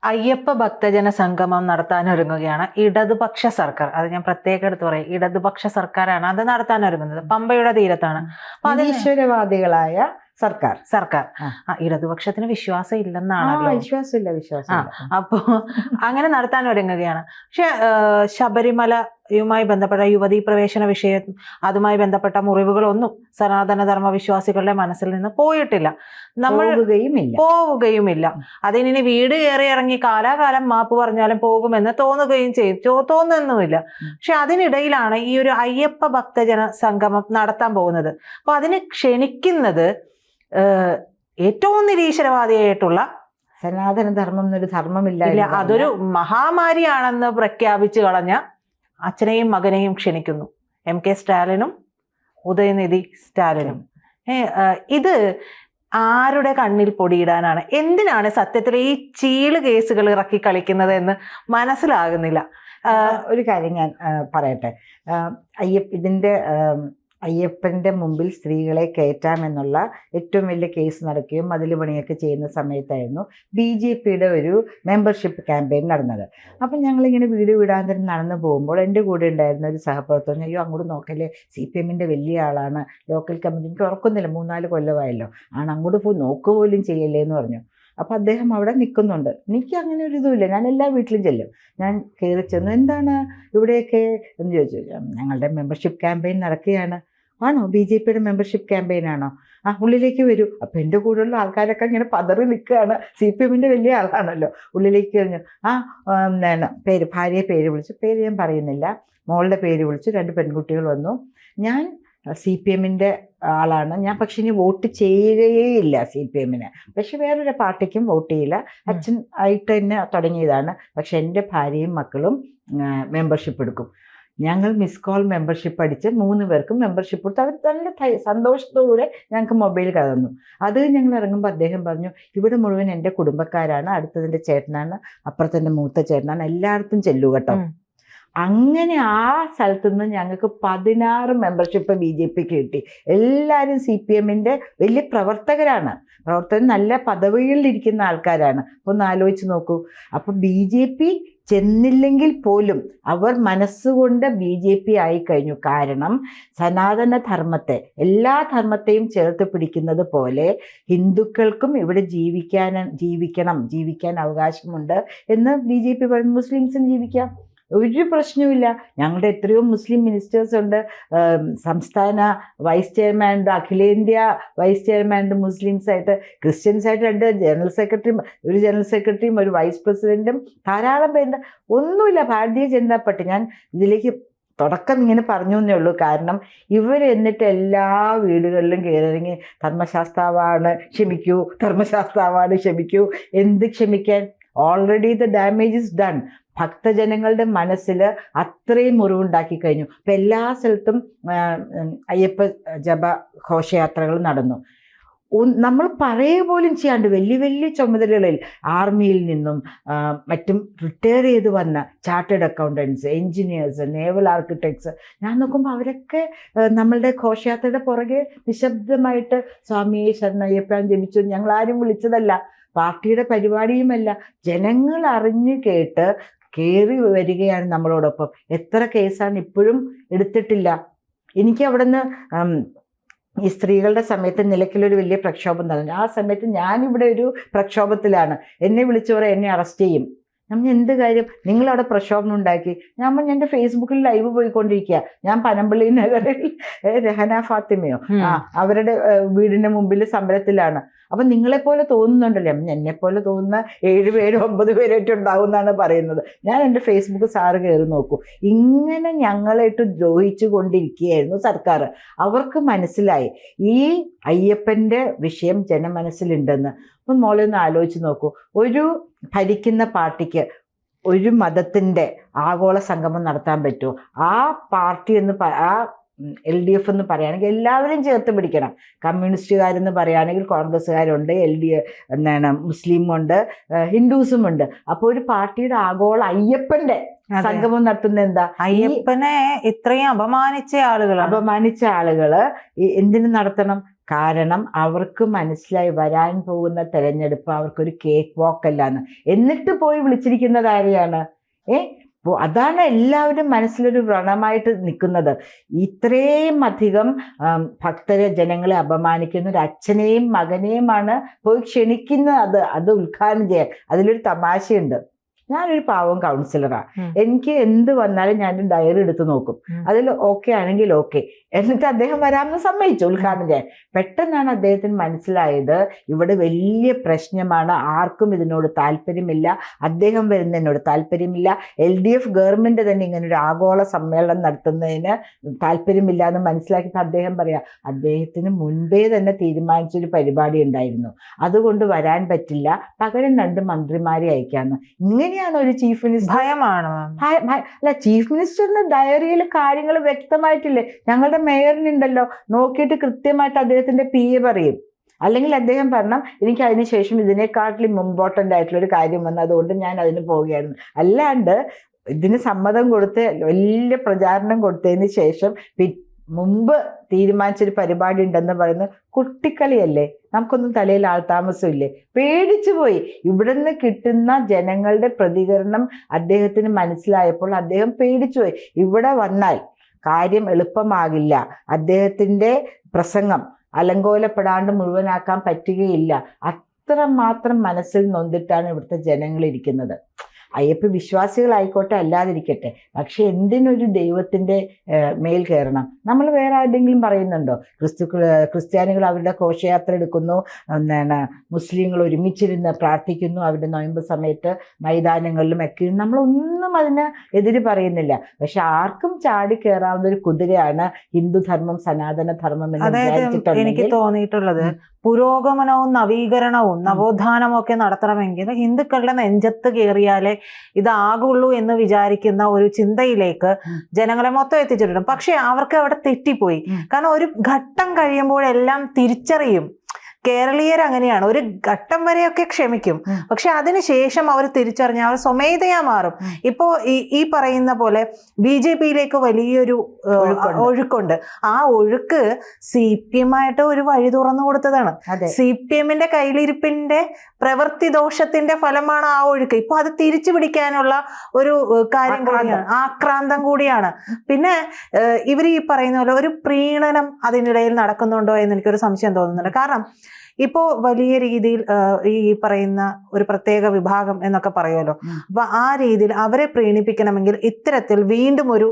അയ്യപ്പ ഭക്തജന സംഗമം നടത്താനൊരുങ്ങുകയാണ് ഇടതുപക്ഷ സർക്കാർ. അത് ഞാൻ പ്രത്യേകം എടുത്ത് പറയും, ഇടതുപക്ഷ സർക്കാരാണ് അത് നടത്താനൊരുങ്ങുന്നത്. പമ്പയുടെ തീരത്താണ്. അപ്പൊ അതിന് ഈശ്വരവാദികളായ സർക്കാർ സർക്കാർ ഇടതുപക്ഷത്തിന് വിശ്വാസം ഇല്ലെന്നാണല്ലോ. വിശ്വാസമില്ല. അപ്പോ അങ്ങനെ നടത്താൻ ഒരുങ്ങുകയാണ്. പക്ഷെ ശബരിമലയുമായി ബന്ധപ്പെട്ട യുവതീ പ്രവേശന വിഷയം, അതുമായി ബന്ധപ്പെട്ട മുറിവുകളൊന്നും സനാതനധർമ്മ വിശ്വാസികളുടെ മനസ്സിൽ നിന്ന് പോയിട്ടില്ല, നമ്മൾ പോവുകയുമില്ല. അതിനി വീട് കയറി ഇറങ്ങി കാലാകാലം മാപ്പ് പറഞ്ഞാലും പോകുമെന്ന് തോന്നുകയും തോന്നുന്നുമില്ല. പക്ഷെ അതിനിടയിലാണ് ഈ ഒരു അയ്യപ്പ ഭക്തജന സംഗമം നടത്താൻ പോകുന്നത്. അപ്പൊ അതിന് ക്ഷണിക്കുന്നത് ഏറ്റവും നിരീശ്വരവാദിയായിട്ടുള്ള സനാതനധർമ്മം എന്നൊരു ധർമ്മമില്ല, അതൊരു മഹാമാരിയാണെന്ന് പ്രഖ്യാപിച്ചു കളഞ്ഞ അച്ഛനെയും മകനെയും ക്ഷണിക്കുന്നു, MK സ്റ്റാലിനും ഉദയനിധി സ്റ്റാലിനും. ഇത് ആരുടെ കണ്ണിൽ പൊടിയിടാനാണ്? എന്തിനാണ് സത്യത്തിൽ ഈ ചീള് കേസുകൾ ഇറക്കി കളിക്കുന്നത് എന്ന് മനസ്സിലാകുന്നില്ല. ഒരു കാര്യം ഞാൻ പറയട്ടെ. അയ്യപ്പൻ്റെ മുമ്പിൽ സ്ത്രീകളെ കയറ്റാമെന്നുള്ള ഏറ്റവും വലിയ കേസ് നടക്കുകയും മതിൽ പണിയൊക്കെ ചെയ്യുന്ന സമയത്തായിരുന്നു BJPയുടെ ഒരു മെമ്പർഷിപ്പ് ക്യാമ്പയിൻ നടന്നത്. അപ്പം ഞങ്ങളിങ്ങനെ വീട് വീടാന്തരം നടന്നു പോകുമ്പോൾ എൻ്റെ കൂടെ ഉണ്ടായിരുന്ന ഒരു സഹപ്രവർത്തകൻ, അയ്യോ അങ്ങോട്ട് നോക്കല്ലേ, CPMൻ്റെ വലിയ ആളാണ്, ലോക്കൽ കമ്മിറ്റി, എനിക്ക് ഉറക്കുന്നില്ല, 3-4 കൊല്ലമായല്ലോ, അങ്ങോട്ട് പോയി നോക്കുക പോലും ചെയ്യല്ലേ എന്ന് പറഞ്ഞു. അപ്പം അദ്ദേഹം അവിടെ നിൽക്കുന്നുണ്ട്. എനിക്ക് അങ്ങനെ ഒരു ഇതുമില്ല, ഞാൻ എല്ലാ വീട്ടിലും ചെല്ലും. ഞാൻ കയറി ചെന്നു, എന്താണ് ഇവിടെയൊക്കെ എന്ന് ചോദിച്ചു. ഞങ്ങളുടെ മെമ്പർഷിപ്പ് ക്യാമ്പയിൻ നടക്കുകയാണ്. ആണോ, BJPയുടെ മെമ്പർഷിപ്പ് ക്യാമ്പയിനാണോ? ഉള്ളിലേക്ക് വരൂ. അപ്പം എൻ്റെ കൂടെയുള്ള ആൾക്കാരൊക്കെ ഇങ്ങനെ പതറി നിൽക്കുകയാണ്. CPMൻ്റെ വലിയ ആളാണല്ലോ. ഉള്ളിലേക്ക് കഴിഞ്ഞു. ഭാര്യയെ പേര് വിളിച്ചു, പേര് ഞാൻ പറയുന്നില്ല, മോളുടെ പേര് വിളിച്ചു. 2 പെൺകുട്ടികൾ വന്നു. ഞാൻ CPMൻ്റെ ആളാണ് ഞാൻ, പക്ഷെ ഇനി വോട്ട് ചെയ്യുകയേയില്ല CPMന്, പക്ഷെ വേറൊരു പാർട്ടിക്കും വോട്ട് ചെയ്യില്ല, അച്ഛൻ ആയിട്ട് തന്നെ തുടങ്ങിയതാണ്. പക്ഷെ എൻ്റെ ഭാര്യയും മക്കളും മെമ്പർഷിപ്പ് എടുക്കും. ഞങ്ങൾ മിസ് കോൾ മെമ്പർഷിപ്പ് അടിച്ച് 3 പേർക്കും മെമ്പർഷിപ്പ് കൊടുത്ത് അവർ നല്ല സന്തോഷത്തോടെ ഞങ്ങൾക്ക് മൊബൈൽ തന്നു. അത് ഞങ്ങൾ ഇറങ്ങുമ്പോൾ അദ്ദേഹം പറഞ്ഞു, ഇവിടെ മുഴുവൻ എൻ്റെ കുടുംബക്കാരാണ്, അടുത്തതിൻ്റെ ചേട്ടനാണ്, അപ്പുറത്തിൻ്റെ മൂത്ത ചേട്ടനാണ്, എല്ലായിടത്തും ചെല്ലു കേട്ടോ. അങ്ങനെ ആ സ്ഥലത്തു നിന്ന് ഞങ്ങൾക്ക് 16 മെമ്പർഷിപ്പ് BJPക്ക് കിട്ടി. എല്ലാവരും CPMൻ്റെ വലിയ പ്രവർത്തകരാണ്, നല്ല പദവികളിലിരിക്കുന്ന ആൾക്കാരാണ്. ഒന്ന് ആലോചിച്ച് നോക്കൂ. അപ്പോൾ BJP ചെന്നില്ലെങ്കിൽ പോലും അവർ മനസ്സുകൊണ്ട് BJP ആയിക്കഴിഞ്ഞു. കാരണം സനാതന ധർമ്മത്തെ, എല്ലാ ധർമ്മത്തെയും ചേർത്ത് പിടിക്കുന്നത് പോലെ ഹിന്ദുക്കൾക്കും ഇവിടെ ജീവിക്കാൻ അവകാശമുണ്ട് എന്ന് BJP പറയുന്നു. മുസ്ലിംസിന് ജീവിക്കാം, ഒരു പ്രശ്നവുമില്ല. ഞങ്ങളുടെ എത്രയോ മുസ്ലിം മിനിസ്റ്റേഴ്സ് ഉണ്ട്, സംസ്ഥാന വൈസ് ചെയർമാനുണ്ട്, അഖിലേന്ത്യാ വൈസ് ചെയർമാനുണ്ട് മുസ്ലിംസായിട്ട്, ക്രിസ്ത്യൻസായിട്ട് 2 ജനറൽ സെക്രട്ടറിയും, ഒരു ജനറൽ സെക്രട്ടറിയും, ഒരു വൈസ് പ്രസിഡൻറ്റും, ധാരാളം പേരുണ്ട്. ഒന്നുമില്ല ഭാരതീയ ജനതാ പാർട്ടി. ഞാൻ ഇതിലേക്ക് തുടക്കം ഇങ്ങനെ പറഞ്ഞു എന്നേ ഉള്ളൂ. കാരണം ഇവർ എന്നിട്ട് എല്ലാ വീടുകളിലും കയറിറങ്ങി ധർമ്മശാസ്താവാണ് ക്ഷമിക്കൂ. എന്ത് ക്ഷമിക്കാൻ? Already the damage is done. ഭക്തജനങ്ങളുടെ മനസ്സിൽ അത്രയും മുറിവുണ്ടാക്കി കഴിഞ്ഞു. അപ്പം എല്ലാ സ്ഥലത്തും അയ്യപ്പ ജപ ഘോഷയാത്രകൾ നടന്നു. നമ്മൾ പറയുക പോലും ചെയ്യാണ്ട് വലിയ വലിയ ചുമതലകളിൽ ആർമിയിൽ നിന്നും മറ്റും റിട്ടയർ ചെയ്ത് വന്ന chartered accountants, engineers, naval architects, ഞാൻ നോക്കുമ്പോൾ അവരൊക്കെ നമ്മളുടെ ഘോഷയാത്രയുടെ പുറകെ നിശബ്ദമായിട്ട് സ്വാമിയെ ശരണയ്യപ്പൻ ജപിച്ചു. ഞങ്ങളാരും വിളിച്ചതല്ല, പാർട്ടിയുടെ പരിപാടിയുമല്ല, ജനങ്ങൾ അറിഞ്ഞു കേട്ട് കയറി വരികയാണ് നമ്മളോടൊപ്പം. എത്ര കേസാണ് ഇപ്പോഴും എടുത്തിട്ടില്ല. എനിക്ക് അവിടെ നിന്ന് ഈ സ്ത്രീകളുടെ സമയത്ത് നിലയ്ക്കലൊരു വലിയ പ്രക്ഷോഭം നടന്നു. ആ സമയത്ത് ഞാനിവിടെ ഒരു പ്രക്ഷോഭത്തിലാണ്. എന്നെ വിളിച്ചു പറയാം, എന്നെ അറസ്റ്റ് ചെയ്യും. നമ്മൾ എന്ത് കാര്യം, നിങ്ങളവിടെ പ്രക്ഷോഭം ഉണ്ടാക്കി. ഞാൻ എൻ്റെ ഫേസ്ബുക്കിൽ ലൈവ് പോയിക്കൊണ്ടിരിക്കുക. ഞാൻ പനമ്പള്ളി നഗറിൽ രഹന ഫാത്തിമയോ അവരുടെ വീടിൻ്റെ മുമ്പിൽ സമരത്തിലാണ്. അപ്പം നിങ്ങളെപ്പോലെ തോന്നുന്നുണ്ടല്ലോ, എന്നെപ്പോലെ തോന്നുന്ന 7 പേരോ 9 പേരായിട്ട് ഉണ്ടാവും എന്നാണ് പറയുന്നത്. ഞാൻ എൻ്റെ ഫേസ്ബുക്ക് സാറ് കയറി നോക്കൂ. ഇങ്ങനെ ഞങ്ങളായിട്ട് ദ്രോഹിച്ചു കൊണ്ടിരിക്കുകയായിരുന്നു സർക്കാർ. അവർക്ക് മനസ്സിലായി ഈ അയ്യപ്പൻ്റെ വിഷയം ജനമനസ്സിലുണ്ടെന്ന്. അപ്പം മോളെ ഒന്ന് ആലോചിച്ച് നോക്കൂ. ഒരു ഭരിക്കുന്ന പാർട്ടിക്ക് ഒരു മതത്തിൻ്റെ ആഗോള സംഗമം നടത്താൻ പറ്റുമോ? ആ പാർട്ടി LDF എന്ന് പറയുകയാണെങ്കിൽ എല്ലാവരും ചേർത്ത് പിടിക്കണം. കമ്മ്യൂണിസ്റ്റുകാരെന്ന് പറയുകയാണെങ്കിൽ കോൺഗ്രസ്സുകാരുണ്ട്, മുസ്ലിമുണ്ട്, ഹിന്ദുസുമുണ്ട്. അപ്പോൾ ഒരു പാർട്ടിയുടെ ആഗോള അയ്യപ്പൻ്റെ സംഗമം നടത്തുന്ന എന്താ? അയ്യപ്പനെ ഇത്രയും അപമാനിച്ച ആളുകൾ എന്തിനു നടത്തണം? കാരണം അവർക്ക് മനസ്സിലായി വരാൻ പോകുന്ന തെരഞ്ഞെടുപ്പ് അവർക്കൊരു കേക്ക് വാക്ക് അല്ലാന്ന്. എന്നിട്ട് പോയി വിളിച്ചിരിക്കുന്നത് ആരെയാണ്? അതാണ് എല്ലാവരും മനസ്സിലൊരു വ്രണമായിട്ട് നിൽക്കുന്നത്. ഇത്രയും അധികം ജനങ്ങളെ അപമാനിക്കുന്ന ഒരു അച്ഛനെയും മകനെയുമാണ് പോയി ക്ഷണിക്കുന്നത്. അത് ഉദ്ഘാടനം ചെയ്യാൻ. അതിലൊരു തമാശയുണ്ട്. ഞാനൊരു പാവം കൗൺസിലറാണ്. എനിക്ക് എന്ത് വന്നാലും ഞാനൊരു ഡയറി എടുത്ത് നോക്കും. അതിൽ ഓക്കെ ആണെങ്കിൽ ഓക്കെ. എന്നിട്ട് അദ്ദേഹം വരാമെന്ന് സമ്മതിച്ചു ഉദ്ഘാടനം ചെയ്യാൻ. പെട്ടെന്നാണ് അദ്ദേഹത്തിന് മനസ്സിലായത് ഇവിടെ വലിയ പ്രശ്നമാണ്, ആർക്കും ഇതിനോട് താല്പര്യമില്ല, അദ്ദേഹം വരുന്നതിനോട് താല്പര്യമില്ല, LDF ഗവൺമെന്റ് തന്നെ ഇങ്ങനെ ഒരു ആഗോള സമ്മേളനം നടത്തുന്നതിന് താല്പര്യമില്ല എന്ന് മനസ്സിലാക്കിയപ്പോൾ അദ്ദേഹം പറയാ, അദ്ദേഹത്തിന് മുൻപേ തന്നെ തീരുമാനിച്ചൊരു പരിപാടി ഉണ്ടായിരുന്നു, അതുകൊണ്ട് വരാൻ പറ്റില്ല, പകരം 2 മന്ത്രിമാരെ അയക്കാന്ന്. ഇങ്ങനെയാണ് ഒരു ചീഫ് മിനിസ്റ്റർ. ഭയമാണ്. അല്ല, ചീഫ് മിനിസ്റ്ററിന്റെ ഡയറിയിൽ കാര്യങ്ങൾ വ്യക്തമായിട്ടില്ലേ? ഞങ്ങളുടെ മേയറിനുണ്ടല്ലോ, നോക്കിയിട്ട് കൃത്യമായിട്ട് അദ്ദേഹത്തിന്റെ PA പറയും. അല്ലെങ്കിൽ അദ്ദേഹം പറഞ്ഞാൽ എനിക്ക് അതിനുശേഷം ഇതിനെക്കാട്ടിലും ഇമ്പോർട്ടൻ്റ് ആയിട്ടുള്ള ഒരു കാര്യം വന്നു, അതുകൊണ്ട് ഞാൻ അതിന് പോവുകയായിരുന്നു. അല്ലാണ്ട് ഇതിന് സമ്മതം കൊടുത്ത് വലിയ പ്രചാരണം കൊടുത്തതിന് ശേഷം മുമ്പ് തീരുമാനിച്ചൊരു പരിപാടി ഉണ്ടെന്ന് പറയുന്നത് കുട്ടിക്കളിയല്ലേ? നമുക്കൊന്നും തലയിൽ ആൾതാമസമില്ലേ? പേടിച്ചു പോയി. ഇവിടുന്ന് കിട്ടുന്ന ജനങ്ങളുടെ പ്രതികരണം അദ്ദേഹത്തിന് മനസ്സിലായപ്പോൾ അദ്ദേഹം പേടിച്ചു പോയി. ഇവിടെ വന്നാൽ കാര്യം എളുപ്പമാകില്ല, അദ്ദേഹത്തിൻ്റെ പ്രസംഗം അലങ്കോലപ്പെടാണ്ട് മുഴുവനാക്കാൻ പറ്റുകയില്ല. അത്രമാത്രം മനസ്സിൽ നൊന്തിട്ടാണ് ഇവിടുത്തെ ജനങ്ങൾ ഇരിക്കുന്നത്. അയ്യപ്പ വിശ്വാസികളായിക്കോട്ടെ അല്ലാതിരിക്കട്ടെ, പക്ഷെ എന്തിനൊരു ദൈവത്തിൻ്റെ മേൽ കയറണം? നമ്മൾ വേറെ ആരുടെങ്കിലും പറയുന്നുണ്ടോ? ക്രിസ്ത്യാനികൾ അവരുടെ ഘോഷയാത്ര എടുക്കുന്നു, മുസ്ലിങ്ങൾ ഒരുമിച്ചിരുന്ന് പ്രാർത്ഥിക്കുന്നു, അവരുടെ നൊയമ്പ് സമയത്ത് മൈതാനങ്ങളിലും ഒക്കെ. നമ്മളൊന്നും അതിന് എതിര് പറയുന്നില്ല. പക്ഷെ ആർക്കും ചാടി കയറാവുന്ന ഒരു കുതിരയാണ് ഹിന്ദുധർമ്മം, സനാതന ധർമ്മം എന്ന് വിചാരിച്ചിട്ടുണ്ടെങ്കിൽ എനിക്ക് തോന്നിയിട്ടുള്ളത് പുരോഗമനവും നവീകരണവും നവോത്ഥാനവും ഒക്കെ നടത്തണമെങ്കിൽ ഹിന്ദുക്കളുടെ നെഞ്ചത്ത് കയറിയാലേ ഇതാകുള്ളൂ എന്ന് വിചാരിക്കുന്ന ഒരു ചിന്തയിലേക്ക് ജനങ്ങളെ മൊത്തം എത്തിച്ചിട്ടുണ്ട്. പക്ഷെ അവർക്ക് അവിടെ തെറ്റിപ്പോയി. കാരണം ഒരു ഘട്ടം കഴിയുമ്പോഴെല്ലാം തിരിച്ചറിയും. കേരളീയർ അങ്ങനെയാണ്, ഒരു ഘട്ടം വരെയൊക്കെ ക്ഷമിക്കും, പക്ഷെ അതിനുശേഷം അവർ തിരിച്ചറിഞ്ഞ അവർ സ്വമേധയാ മാറും. ഇപ്പോ ഈ പറയുന്ന പോലെ BJP-യിലേക്ക് വലിയൊരു ഒഴുക്കുണ്ട്. ആ ഒഴുക്ക് CPM ആയിട്ട് ഒരു വഴി തുറന്നു കൊടുത്തതാണ്. CPM-ന്റെ കയ്യിലിരിപ്പിന്റെ പ്രവൃത്തി ദോഷത്തിന്റെ ഫലമാണ് ആ ഒഴുക്ക്. ഇപ്പൊ അത് തിരിച്ചു പിടിക്കാനുള്ള ഒരു കാര്യം കൂടിയാണ്, ആക്രാന്തം കൂടിയാണ്. പിന്നെ ഇവർ ഈ പറയുന്ന പോലെ ഒരു പ്രീണനം അതിനിടയിൽ നടക്കുന്നുണ്ടോ എന്ന് എനിക്കൊരു സംശയം തോന്നുന്നുണ്ട്. കാരണം ഇപ്പോ വലിയ രീതിയിൽ ഈ പറയുന്ന ഒരു പ്രത്യേക വിഭാഗം എന്നൊക്കെ പറയുമല്ലോ, അപ്പൊ ആ രീതിയിൽ അവരെ പ്രീണിപ്പിക്കണമെങ്കിൽ ഇത്തരത്തിൽ വീണ്ടും ഒരു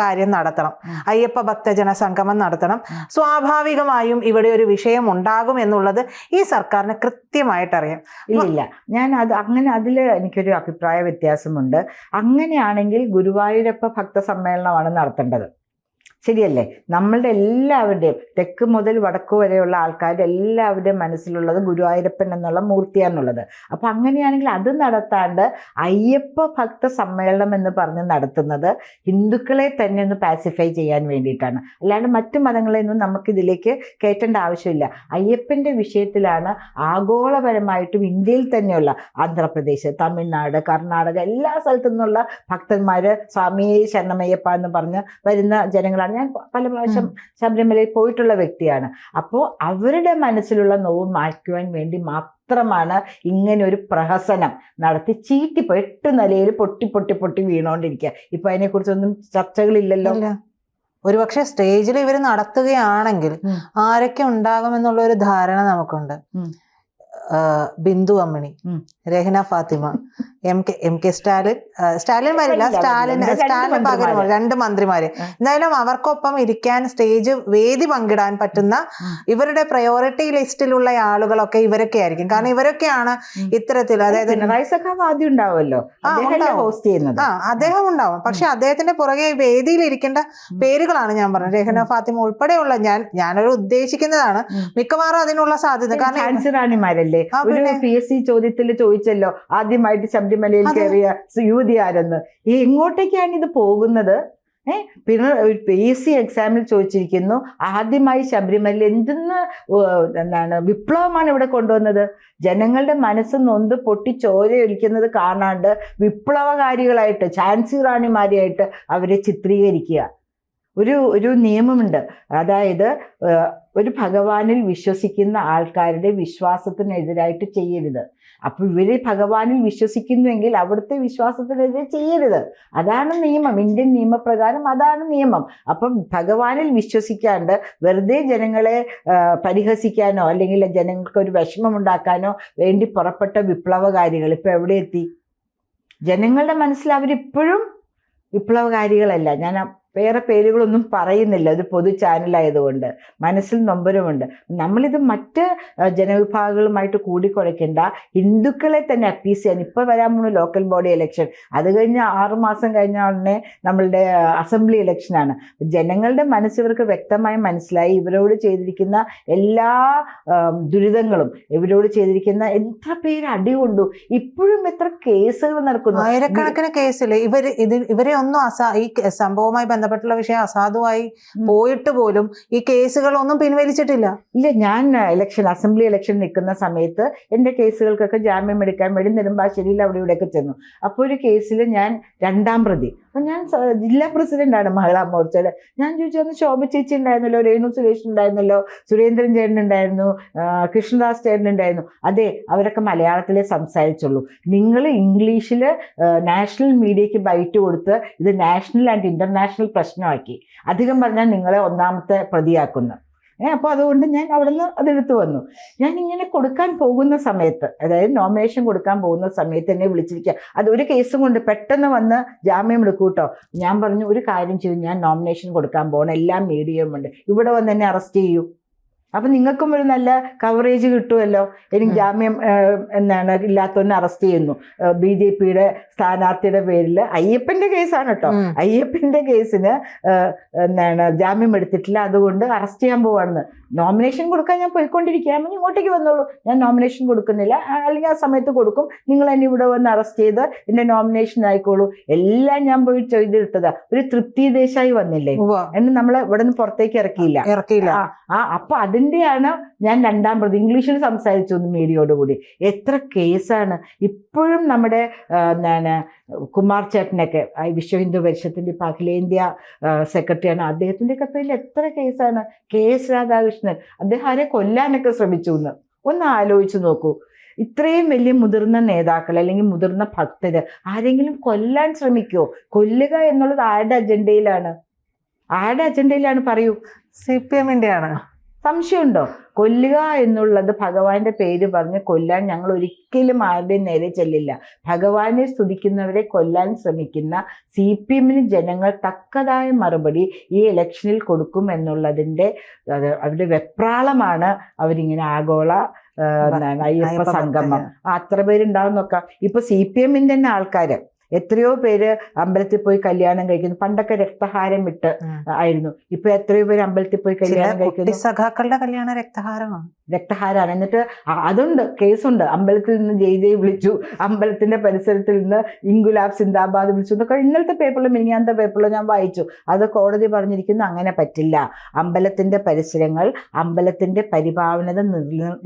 കാര്യം നടത്തണം, അയ്യപ്പ ഭക്തജന സംഗമം നടത്തണം. സ്വാഭാവികമായും ഇവിടെ ഒരു വിഷയം ഉണ്ടാകും എന്നുള്ളത് ഈ സർക്കാരിന് കൃത്യമായിട്ട് അറിയാം. ഇല്ല, ഞാൻ അതിൽ എനിക്കൊരു അഭിപ്രായ വ്യത്യാസമുണ്ട്. അങ്ങനെയാണെങ്കിൽ ഗുരുവായൂരപ്പ ഭക്ത സമ്മേളനമാണ് നടത്തേണ്ടത്. ശരിയല്ലേ? നമ്മളുടെ എല്ലാവരുടെയും തെക്ക് മുതൽ വടക്ക് വരെയുള്ള ആൾക്കാരുടെ എല്ലാവരുടെയും മനസ്സിലുള്ളത് ഗുരുവായൂരപ്പൻ എന്നുള്ള മൂർത്തിയാണുള്ളത്. അപ്പം അങ്ങനെയാണെങ്കിൽ അത് നടത്താണ്ട് അയ്യപ്പ ഭക്ത സമ്മേളനം എന്ന് പറഞ്ഞ് നടത്തുന്നത് ഹിന്ദുക്കളെ തന്നെ ഒന്ന് പാസിഫൈ ചെയ്യാൻ വേണ്ടിയിട്ടാണ്. അല്ലാണ്ട് മറ്റു മതങ്ങളെയൊന്നും നമുക്കിതിലേക്ക് കയറ്റേണ്ട ആവശ്യമില്ല. അയ്യപ്പൻ്റെ വിഷയത്തിലാണ് ആഗോളപരമായിട്ടും ഇന്ത്യയിൽ തന്നെയുള്ള ആന്ധ്രാപ്രദേശ്, തമിഴ്നാട്, കർണാടക എല്ലാ സ്ഥലത്തു നിന്നുള്ള ഭക്തന്മാർ സ്വാമിയെ ശരണമയ്യപ്പ എന്ന് പറഞ്ഞ് വരുന്ന ജനങ്ങളാണ്. ഞാൻ പല പ്രാവശ്യം ശബരിമലയിൽ പോയിട്ടുള്ള വ്യക്തിയാണ്. അപ്പോൾ അവരുടെ മനസ്സിലുള്ള നോവ് മാറ്റുവാൻ വേണ്ടി മാത്രമാണ് ഇങ്ങനെ ഒരു പ്രഹസനം നടത്തി ചീറ്റിപ്പോ 8 നിലയിൽ പൊട്ടി പൊട്ടി പൊട്ടി വീണോണ്ടിരിക്കുക. ഇപ്പൊ അതിനെക്കുറിച്ചൊന്നും ചർച്ചകളില്ലല്ലോ. ഒരുപക്ഷെ സ്റ്റേജിൽ ഇവർ നടത്തുകയാണെങ്കിൽ ആരൊക്കെ ഉണ്ടാകുമെന്നുള്ള ഒരു ധാരണ നമുക്കുണ്ട്. ബിന്ദു അമ്മണി, രഹ്ന ഫാത്തിമ, എം കെ സ്റ്റാലിൻ വരില്ല, സ്റ്റാലിന് പകരം 2 മന്ത്രിമാര്. എന്തായാലും അവർക്കൊപ്പം ഇരിക്കാൻ വേദി പങ്കിടാൻ പറ്റുന്ന ഇവരുടെ പ്രയോറിറ്റി ലിസ്റ്റിലുള്ള ആളുകളൊക്കെ ഇവരൊക്കെ ആയിരിക്കും. കാരണം ഇവരൊക്കെയാണ് ഇത്തരത്തിൽ, അതായത് ആദ്യം ഉണ്ടാവുമല്ലോ, അദ്ദേഹം ഉണ്ടാവും. പക്ഷെ അദ്ദേഹത്തിന്റെ പുറകെ വേദിയിൽ ഇരിക്കേണ്ട പേരുകളാണ് ഞാൻ പറഞ്ഞത്. രഹ്ന ഫാത്തിമ ഉൾപ്പെടെയുള്ള ഞാനൊരു ഉദ്ദേശിക്കുന്നതാണ് മിക്കവാറും അതിനുള്ള സാധ്യത. കാരണം റാണിമാരല്ലേ, PSC ചോദ്യത്തിൽ ചോദിച്ചല്ലോ ആദ്യമായിട്ട് ശബരിമലയിൽ കയറിയ യുവതി ആരെന്ന്. എങ്ങോട്ടേക്കാണ് ഇത് പോകുന്നത്? പിന്നെ PSC എക്സാമിൽ ചോദിച്ചിരിക്കുന്നു ആദ്യമായി ശബരിമല എന്താണ് വിപ്ലവമാണ് ഇവിടെ കൊണ്ടുവന്നത്. ജനങ്ങളുടെ മനസ്സ് നൊന്ത് പൊട്ടി ചോരയൊലിക്കുന്നത് കാണാണ്ട് വിപ്ലവകാരികളായിട്ട് ഝാൻസി റാണിമാരെയായിട്ട് അവരെ ചിത്രീകരിക്കുക. ഒരു നിയമമുണ്ട്. അതായത് ഒരു ഭഗവാനിൽ വിശ്വസിക്കുന്ന ആൾക്കാരുടെ വിശ്വാസത്തിനെതിരായിട്ട് ചെയ്യരുത്. അപ്പൊ ഇവര് ഭഗവാനിൽ വിശ്വസിക്കുന്നുവെങ്കിൽ അവിടുത്തെ വിശ്വാസത്തിനെതിരെ ചെയ്യരുത്. അതാണ് നിയമം. ഇന്ത്യൻ നിയമപ്രകാരം അതാണ് നിയമം. അപ്പം ഭഗവാനിൽ വിശ്വസിക്കാണ്ട് വെറുതെ ജനങ്ങളെ പരിഹസിക്കാനോ അല്ലെങ്കിൽ ജനങ്ങൾക്ക് ഒരു വിഷമമുണ്ടാക്കാനോ വേണ്ടി പുറപ്പെട്ട വിപ്ലവകാരികൾ ഇപ്പൊ എവിടെ എത്തി? ജനങ്ങളുടെ മനസ്സിൽ അവരിപ്പോഴും വിപ്ലവകാരികളല്ല. ഞാൻ വേറെ പേരുകളൊന്നും പറയുന്നില്ല, ഒരു പൊതു ചാനലായതുകൊണ്ട്. മനസ്സിൽ നൊമ്പരമുണ്ട്. നമ്മളിത് മറ്റ് ജനവിഭാഗങ്ങളുമായിട്ട് കൂടിക്കുഴയ്ക്കേണ്ട, ഹിന്ദുക്കളെ തന്നെ അപ്പീസ് ചെയ്യാൻ. ഇപ്പോൾ വരാൻ പോകുന്ന ലോക്കൽ ബോഡി ഇലക്ഷൻ, അത് കഴിഞ്ഞ് 6 മാസം കഴിഞ്ഞ ഉടനെ നമ്മളുടെ അസംബ്ലി ഇലക്ഷനാണ്. ജനങ്ങളുടെ മനസ്സിവർക്ക് വ്യക്തമായി മനസ്സിലായി ഇവരോട് ചെയ്തിരിക്കുന്ന എല്ലാ ദുരിതങ്ങളും, ഇവരോട് ചെയ്തിരിക്കുന്ന എത്ര പേര് അടികൊണ്ടു, ഇപ്പോഴും എത്ര കേസുകൾ നടക്കുന്നു, ആയിരക്കണക്കിന് കേസിൽ ഇവരെ ഒന്നും ഈ സംഭവവുമായി ബന്ധപ്പെട്ടുള്ള വിഷയം അസാധുവായി പോയിട്ട് പോലും ഈ കേസുകളൊന്നും പിൻവലിച്ചിട്ടില്ല. ഇല്ല, ഞാൻ അസംബ്ലി ഇലക്ഷൻ നിൽക്കുന്ന സമയത്ത് എൻ്റെ കേസുകൾക്കൊക്കെ ജാമ്യം എടുക്കാൻ വേണ്ടി നെടുമ്പാശ്ശേരിയിൽ അവിടെ ഇവിടെയൊക്കെ ചെന്നു. അപ്പോൾ ഒരു കേസിൽ ഞാൻ 2ാം പ്രതി. അപ്പം ഞാൻ ജില്ലാ പ്രസിഡന്റാണ് മഹിളാ മോർച്ചയുടെ. ഞാൻ ചോദിച്ചു, അന്ന് ശോഭ ചേച്ചി ഉണ്ടായിരുന്നല്ലോ, രേണു സുരേഷ് ഉണ്ടായിരുന്നല്ലോ, സുരേന്ദ്രൻ ചേട്ടൻ ഉണ്ടായിരുന്നു, കൃഷ്ണദാസ് ചേട്ടൻ ഉണ്ടായിരുന്നു. അതെ, അവരൊക്കെ മലയാളത്തിലേ സംസാരിച്ചുള്ളൂ. നിങ്ങൾ ഇംഗ്ലീഷിൽ നാഷണൽ മീഡിയയ്ക്ക് ബൈറ്റ് കൊടുത്ത് ഇത് നാഷണൽ ആൻഡ് ഇന്റർനാഷണൽ പ്രശ്നമാക്കി. അധികം പറഞ്ഞാൽ നിങ്ങളെ 1ാമത്തെ പ്രതിയാക്കുന്നു. അപ്പോൾ അതുകൊണ്ട് ഞാൻ അവിടെ നിന്ന് അതെടുത്ത് വന്നു. ഞാൻ ഇങ്ങനെ കൊടുക്കാൻ പോകുന്ന സമയത്ത്, അതായത് നോമിനേഷൻ കൊടുക്കാൻ പോകുന്ന സമയത്ത് എന്നെ വിളിച്ചിരിക്കുക. അതൊരു കേസും കൊണ്ട് പെട്ടെന്ന് വന്ന് ജാമ്യം എടുക്കൂ കേട്ടോ. ഞാൻ പറഞ്ഞു, ഒരു കാര്യം ചെയ്തു, ഞാൻ നോമിനേഷൻ കൊടുക്കാൻ പോകണം, എല്ലാ മീഡിയയും ഉണ്ട്, ഇവിടെ വന്ന് എന്നെ അറസ്റ്റ് ചെയ്യൂ. അപ്പം നിങ്ങൾക്കും ഒരു നല്ല കവറേജ് കിട്ടുമല്ലോ. എനിക്ക് ജാമ്യം ഇല്ലാത്തവനെ അറസ്റ്റ് ചെയ്യുന്നു. BJPയുടെ സ്ഥാനാർത്ഥിയുടെ പേരിൽ അയ്യപ്പൻ്റെ കേസാണ് കേട്ടോ. അയ്യപ്പൻ്റെ കേസിന് ജാമ്യം എടുത്തിട്ടില്ല, അതുകൊണ്ട് അറസ്റ്റ് ചെയ്യാൻ പോവാണെന്ന്. നോമിനേഷൻ കൊടുക്കാൻ ഞാൻ പോയിക്കൊണ്ടിരിക്കുകയാണെങ്കിൽ ഇങ്ങോട്ടേക്ക് വന്നോളൂ, ഞാൻ നോമിനേഷൻ കൊടുക്കുന്നില്ല, അല്ലെങ്കിൽ ആ സമയത്ത് കൊടുക്കും, നിങ്ങൾ എന്നെ ഇവിടെ വന്ന് അറസ്റ്റ് ചെയ്ത് എൻ്റെ നോമിനേഷൻ ആയിക്കോളൂ. എല്ലാം ഞാൻ പോയി ചെയ്തെടുത്തതാ. ഒരു തൃപ്തി ദേശായി വന്നില്ലേ എന്ന് നമ്മളെ ഇവിടെ നിന്ന് പുറത്തേക്ക് ഇറക്കിയില്ല. അപ്പൊ അതിൻ്റെയാണ് ഞാൻ 2ാം പ്രതി. ഇംഗ്ലീഷിൽ സംസാരിച്ചു മീഡിയയോടുകൂടി. എത്ര കേസാണ് ഇപ്പോഴും നമ്മുടെ കുമാർ ചേട്ടനൊക്കെ വിശ്വ ഹിന്ദു പരിഷത്തിന്റെ ഇപ്പം അഖിലേന്ത്യാ സെക്രട്ടറിയാണ്. അദ്ദേഹത്തിന്റെ കപ്പയിൽ എത്ര കേസാണ്. KS രാധാകൃഷ്ണൻ, അദ്ദേഹം ആരെ കൊല്ലാനൊക്കെ ശ്രമിച്ചു എന്ന് ഒന്ന് ആലോചിച്ച് നോക്കൂ. ഇത്രയും വലിയ മുതിർന്ന നേതാക്കൾ അല്ലെങ്കിൽ മുതിർന്ന ഭക്തര് ആരെങ്കിലും കൊല്ലാൻ ശ്രമിക്കുമോ? കൊല്ലുക എന്നുള്ളത് ആരുടെ അജണ്ടയിലാണ് പറയൂ? CPMന്റെ ആണ്. സംശയമുണ്ടോ? കൊല്ലുക എന്നുള്ളത് ഭഗവാന്റെ പേര് പറഞ്ഞ് കൊല്ലാൻ ഞങ്ങൾ ഒരിക്കലും ആരുടെയും നേരെ ചെല്ലില്ല. ഭഗവാനെ സ്തുതിക്കുന്നവരെ കൊല്ലാൻ ശ്രമിക്കുന്ന CPMന് ജനങ്ങൾ തക്കതായ മറുപടി ഈ ഇലക്ഷനിൽ കൊടുക്കും എന്നുള്ളതിൻ്റെ അവരുടെ വെപ്രാളമാണ് അവരിങ്ങനെ ആഗോള അയ്യപ്പ സംഗമം അത്ര പേരുണ്ടാവും നോക്കാം. ഇപ്പൊ CPMന്റെ തന്നെ ആൾക്കാര് എത്രയോ പേര് അമ്പലത്തിൽ പോയി കല്യാണം കഴിക്കുന്നു. പണ്ടൊക്കെ രക്തഹാരം ഇട്ട് ആയിരുന്നു, ഇപ്പൊ എത്രയോ പേര് അമ്പലത്തിൽ പോയി കല്യാണം കഴിക്കുന്നു. സഖാക്കളുടെ കല്യാണം രക്തഹാരമാണ്. എന്നിട്ട് അതുണ്ട്, കേസുണ്ട്. അമ്പലത്തിൽ നിന്ന് ജയ് വിളിച്ചു, അമ്പലത്തിന്റെ പരിസരത്തിൽ നിന്ന് ഇൻഗുലാബ് സിന്ദാബാദ് വിളിച്ചു എന്നൊക്കെ ഇന്നലത്തെ പേപ്പറിലും മിനിഞ്ഞാന്നത്തെ പേപ്പറിലും ഞാൻ വായിച്ചു. അത് കോടതി പറഞ്ഞിരിക്കുന്നു, അങ്ങനെ പറ്റില്ല. അമ്പലത്തിന്റെ പരിസരങ്ങൾ അമ്പലത്തിന്റെ പരിപാവനത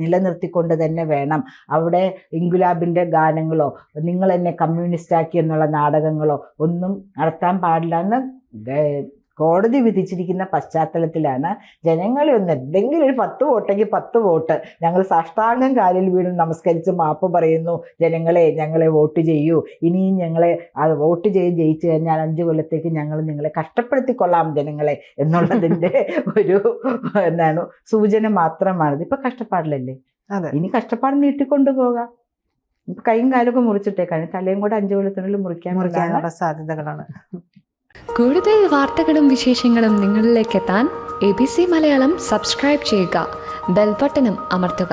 നിലനിർത്തിക്കൊണ്ട് തന്നെ വേണം. അവിടെ ഇൻഗുലാബിന്റെ ഗാനങ്ങളോ നിങ്ങൾ എന്നെ കമ്മ്യൂണിസ്റ്റ് ആക്കി എന്നുള്ള നാടകങ്ങളോ ഒന്നും നടത്താൻ പാടില്ല എന്ന് കോടതി വിധിച്ചിരിക്കുന്ന പശ്ചാത്തലത്തിലാണ് ജനങ്ങളെ ഒന്ന് എന്തെങ്കിലും ഒരു 10 വോട്ടെങ്കിൽ 10 വോട്ട് ഞങ്ങൾ സാഷ്ടാംഗം കാലിൽ വീണ് നമസ്കരിച്ച് മാപ്പ് പറയുന്നു. ജനങ്ങളെ, ഞങ്ങളെ വോട്ട് ചെയ്യൂ. ഇനിയും ഞങ്ങളെ വോട്ട് ചെയ്ത് ജയിച്ചു കഴിഞ്ഞാൽ 5 കൊല്ലത്തേക്ക് ഞങ്ങൾ നിങ്ങളെ കഷ്ടപ്പെടുത്തിക്കൊള്ളാം ജനങ്ങളെ എന്നുള്ളതിൻ്റെ ഒരു സൂചന മാത്രമാണിത്. ഇപ്പൊ കഷ്ടപ്പാടിലല്ലേ, ഇനി കഷ്ടപ്പാട് നീട്ടിക്കൊണ്ടു പോകാം. ഇപ്പൊ കൈയും കാലൊക്കെ മുറിച്ചിട്ടേക്കാണ്, തലയും കൂടെ 5 കൊല്ലത്തിനുള്ളിൽ മുറിക്കാനുള്ള സാധ്യതകളാണ്. കൂടുതൽ വാർത്തകളും വിശേഷങ്ങളും നിങ്ങളിലേക്ക് എത്താൻ ABC മലയാളം സബ്സ്ക്രൈബ് ചെയ്യുക, ബെൽ ബട്ടണും അമർത്തുക.